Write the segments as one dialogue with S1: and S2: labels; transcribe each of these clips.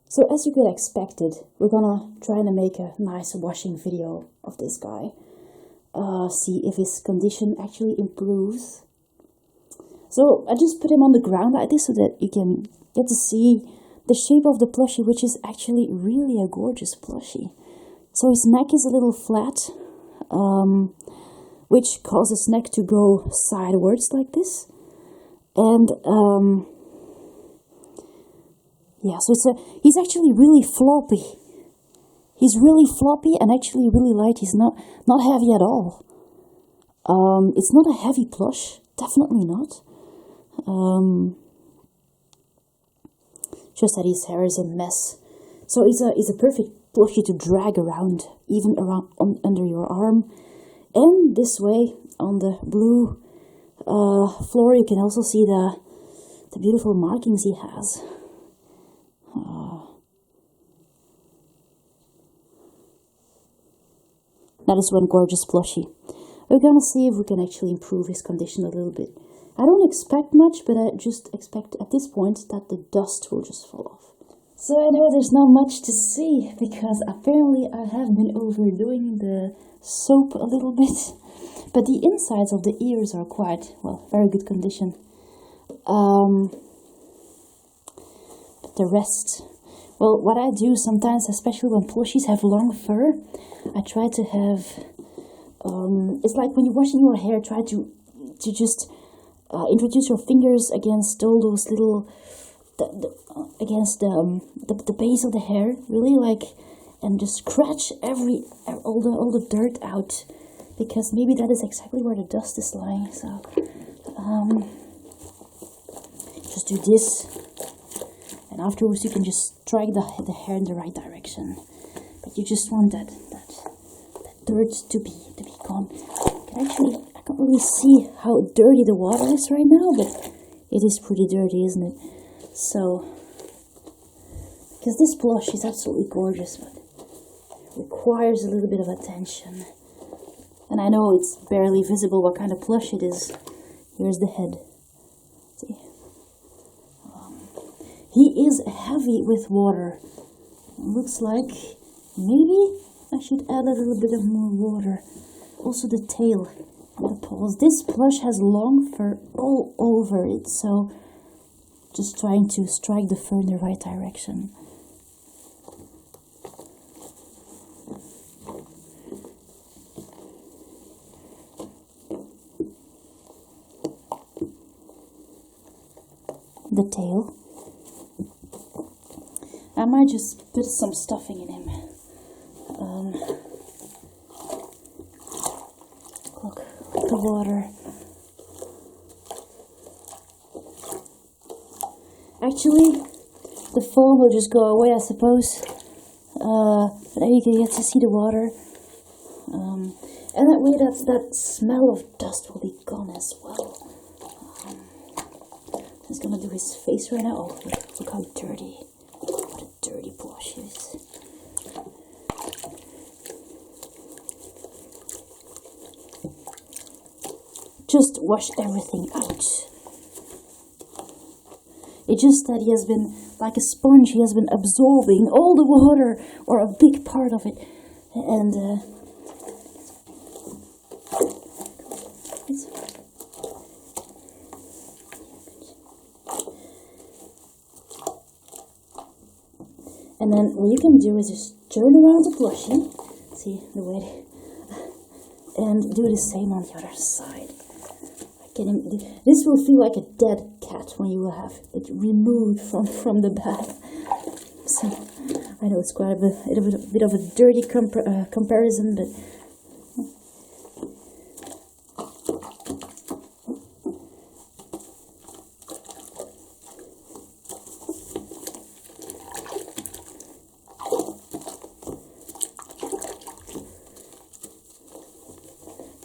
S1: So as you could expect it, we're gonna try to make a nice washing video of this guy. See if his condition actually improves. So I just put him on the ground like this so that you can get to see the shape of the plushie, which is actually really a gorgeous plushie. So his neck is a little flat, which causes his neck to go sideways like this. And yeah, so he's actually really floppy. He's really floppy and actually really light. He's not heavy at all. It's not a heavy plush, definitely not. Just that his hair is a mess. So he's a perfect plushie to drag around, even around under your arm. And this way, on the blue floor, you can also see the beautiful markings he has. That is one gorgeous plushie. We're gonna see if we can actually improve his condition a little bit. I don't expect much, but I just expect at this point that the dust will just fall off. So I know there's not much to see, because apparently I have been overdoing the soap a little bit. But the insides of the ears are quite, well, very good condition. But the rest, well, what I do sometimes, especially when plushies have long fur, I try to have, it's like when you're washing your hair, try to just introduce your fingers against all those little, against the base of the hair, really, like, and just scratch all the dirt out, because maybe that is exactly where the dust is lying. So just do this, and afterwards you can just drag the hair in the right direction. But you just want that dirt to be gone. I can't really see how dirty the water is right now, but it is pretty dirty, isn't it? So, because this plush is absolutely gorgeous, but requires a little bit of attention. And I know it's barely visible what kind of plush it is. Here's the head. See? He is heavy with water. It looks like maybe I should add a little bit of more water. Also the tail and the paws. This plush has long fur all over it, so just trying to strike the fur in the right direction. The tail. I might just put some stuffing in him. Look, the water. Actually, the foam will just go away, I suppose. But now you can get to see the water. And that way that smell of dust will be gone as well. He's gonna do his face right now. Oh, look how dirty. What a dirty plush is. Just wash everything out. It's just that he has been, like a sponge, he has been absorbing all the water, or a big part of it. And, then what you can do is just turn around the plushie, see the way, and do the same on the other side. This will feel like a dead cat when you will have it removed from the bath. So I know it's quite a bit of a dirty comparison, but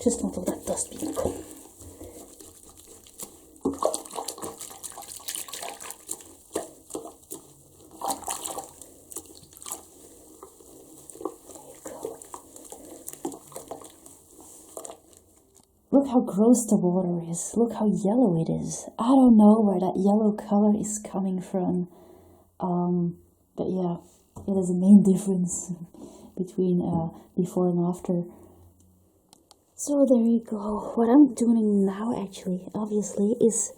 S1: just want all that dust being gone. Look how gross the water is. Look how yellow it is. I don't know where that yellow color is coming from. But yeah, it is a main difference between before and after. So there you go. What I'm doing now, actually, obviously, is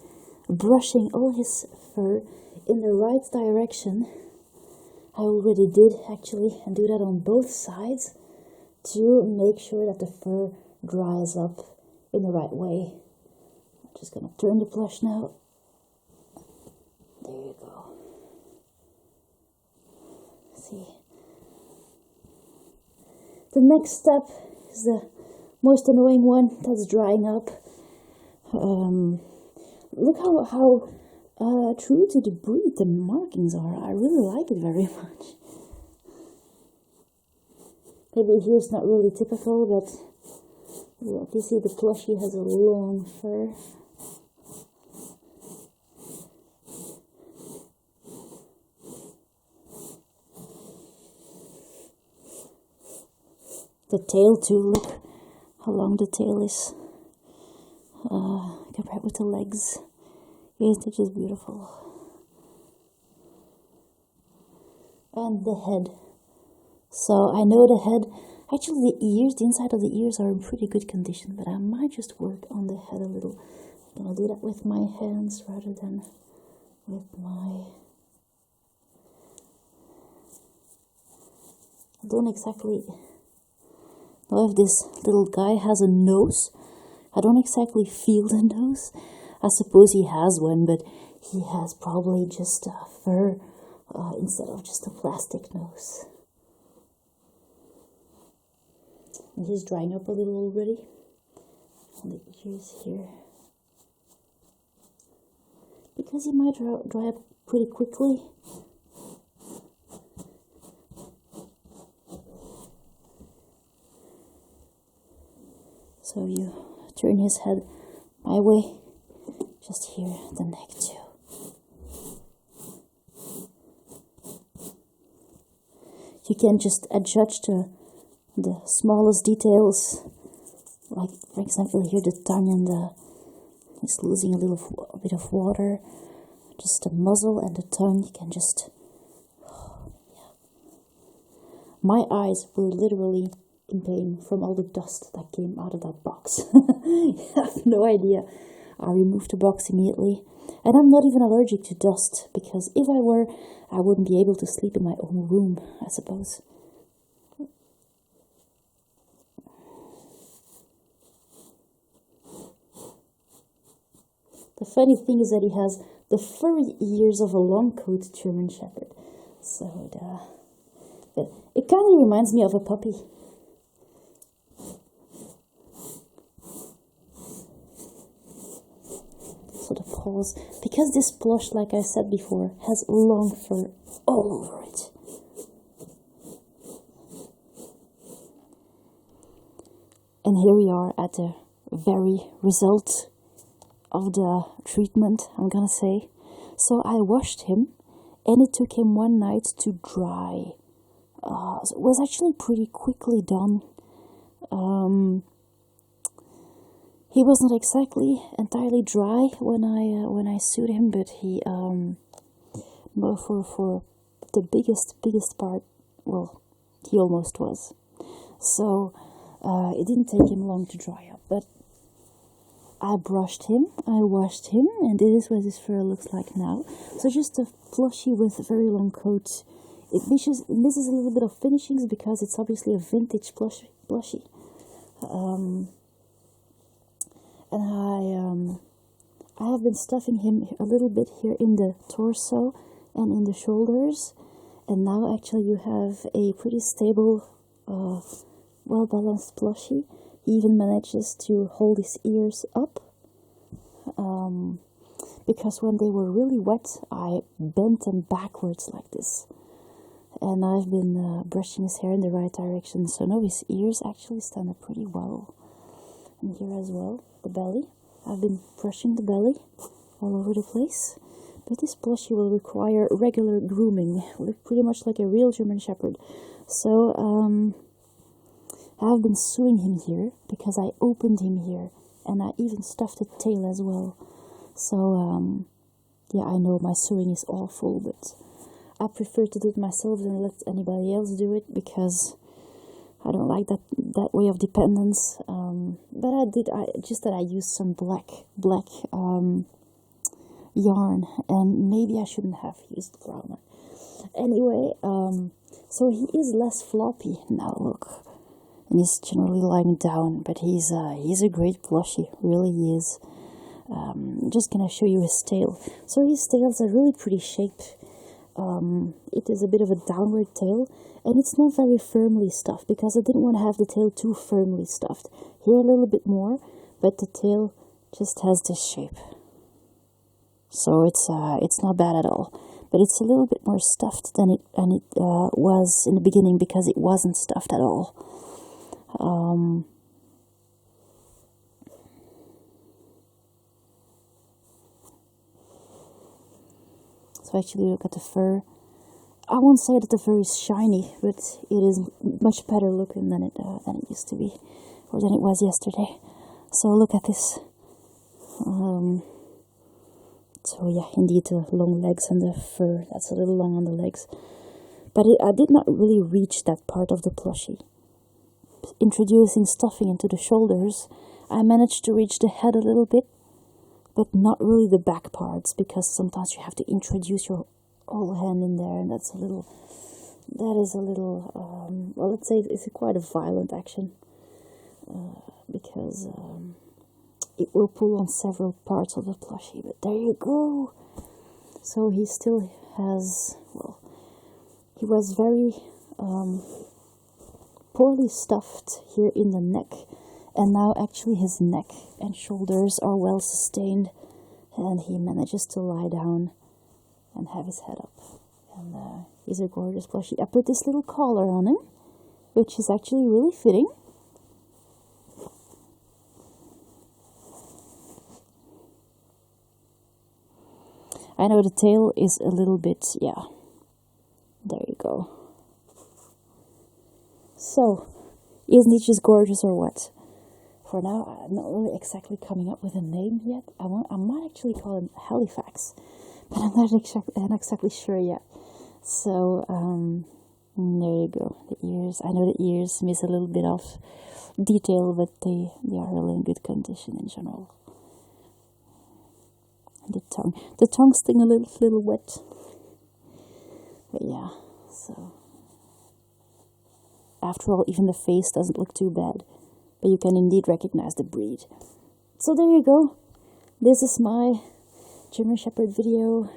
S1: brushing all his fur in the right direction. I already did, actually, and do that on both sides to make sure that the fur dries up in the right way. I'm just gonna turn the plush now. There you go. See. The next step is the most annoying one, that's drying up. Look how true to the breed the markings are. I really like it very much. Maybe here's not really typical, but look, you see the plushie has a long fur. The tail too, look how long the tail is compared with the legs. Isn't it just beautiful? And the head. So I know the head, actually the ears, the inside of the ears are in pretty good condition, but I might just work on the head a little. I'm gonna do that with my hands rather than with my... I don't exactly know if this little guy has a nose. I don't exactly feel the nose. I suppose he has one, but he has probably just a fur instead of just a plastic nose. And he's drying up a little already on the ears here. Because he might dry up pretty quickly. So you turn his head my way, just here, the neck too. You can just adjust the smallest details, like for example here the tongue and he's losing a bit of water. Just the muzzle and the tongue, you can just... yeah. My eyes were literally in pain from all the dust that came out of that box. You have no idea. I removed the box immediately. And I'm not even allergic to dust, because if I were, I wouldn't be able to sleep in my own room, I suppose. The funny thing is that he has the furry ears of a long-coat German Shepherd. So it kind of reminds me of a puppy. So the paws, because this plush, like I said before, has long fur all over it. And here we are at the very result of the treatment, I'm gonna say. So I washed him, and it took him one night to dry. So it was actually pretty quickly done. He wasn't exactly entirely dry when I sewed him, but he for the biggest part, well, he almost was. So it didn't take him long to dry up, but I brushed him, I washed him, and this is what his fur looks like now. So just a plushie with a very long coat. It misses a little bit of finishings because it's obviously a vintage plushie. And I have been stuffing him a little bit here in the torso and in the shoulders, and now actually you have a pretty stable, well-balanced plushie. He even manages to hold his ears up, because when they were really wet, I bent them backwards like this. And I've been brushing his hair in the right direction, so now his ears actually stand up pretty well. And here as well, the belly. I've been brushing the belly all over the place. But this plushie will require regular grooming, pretty much like a real German Shepherd. So, I've been sewing him here because I opened him here, and I even stuffed the tail as well. So, yeah, I know my sewing is awful, but I prefer to do it myself than let anybody else do it, because I don't like that way of dependence. But I used some black yarn, and maybe I shouldn't have used brown one. Anyway, so he is less floppy now, look. And he's generally lying down, but he's a great plushie, really he is. I'm just gonna show you his tail. So his tail's a really pretty shape. It is a bit of a downward tail, and it's not very firmly stuffed, because I didn't want to have the tail too firmly stuffed. Here a little bit more, but the tail just has this shape. So it's not bad at all. But it's a little bit more stuffed than it was in the beginning, because it wasn't stuffed at all. So actually look at the fur. I won't say that the fur is shiny, but it is much better looking than it used to be, or than it was yesterday. So look at this. So yeah, indeed, the long legs and the fur, that's a little long on the legs. But I did not really reach that part of the plushie. Introducing stuffing into the shoulders, I managed to reach the head a little bit, but not really the back parts, because sometimes you have to introduce your whole hand in there, and that is a little, well, let's say it's quite a violent action, because it will pull on several parts of the plushie. But there you go. So he still has, well, he was very poorly stuffed here in the neck, and now actually his neck and shoulders are well sustained, and he manages to lie down and have his head up. And he's a gorgeous plushie. I put this little collar on him, which is actually really fitting. I know the tail is a little bit, yeah, there you go. So, isn't he just gorgeous or what? For now, I'm not really exactly coming up with a name yet. I might actually call him Halifax, but I'm not exactly sure yet. So, there you go, the ears. I know the ears miss a little bit of detail, but they are really in good condition in general. The tongue's still a little wet, but yeah, so after all, even the face doesn't look too bad, but you can indeed recognize the breed. So there you go. This is my German Shepherd video.